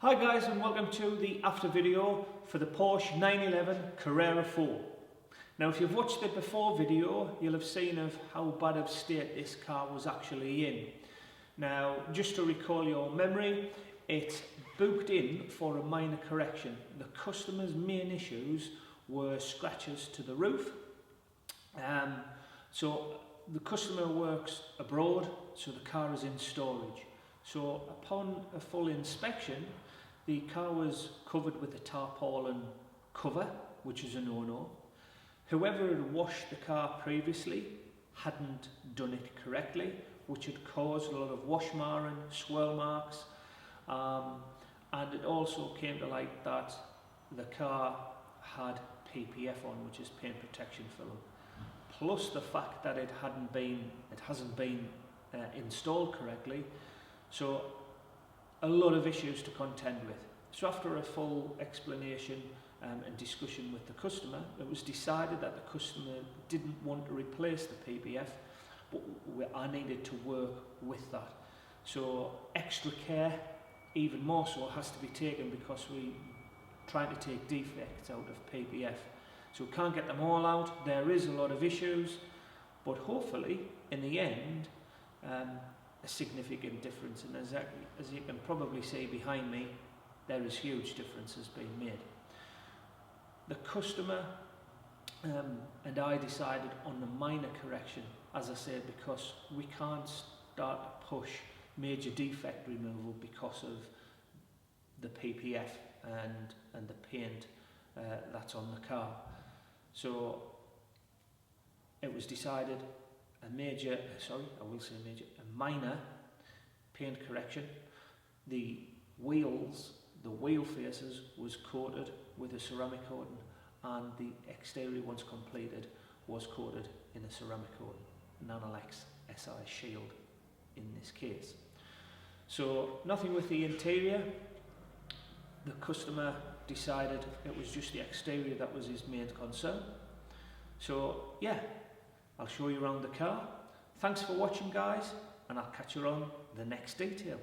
Hi guys, and welcome to the after video for the Porsche 911 Carrera 4. Now if you've watched the before video, you'll have seen of how bad of state this car was actually in. Now just to recall your memory, it's booked in for a minor correction. The customer's main issues were scratches to the roof. So the customer works abroad, so the car is in storage. So upon a full inspection, the car was covered with a tarpaulin cover, which is a no-no. Whoever had washed the car previously hadn't done it correctly, which had caused a lot of wash marring, swirl marks, and it also came to light that the car had PPF on, which is paint protection film. Plus the fact that it hasn't been installed correctly, so a lot of issues to contend with. So after a full explanation and discussion with the customer, it was decided that the customer didn't want to replace the PPF, but I needed to work with that. So extra care, even more so, has to be taken because we're trying to take defects out of PPF. So we can't get them all out. There is a lot of issues, but hopefully in the end, a significant difference, and as you can probably see behind me, there is huge differences being made. The customer and I decided on a minor correction, as I said, because we can't start to push major defect removal because of the PPF and the paint that's on the car. So it was decided a minor paint correction. The wheel faces was coated with a ceramic coating, and the exterior, once completed, was coated in a ceramic coating, Nanalex SI Shield in this case. So nothing with the interior. The customer decided it was just the exterior that was his main concern. So yeah, I'll show you around the car. Thanks for watching guys, and I'll catch you on the next detail.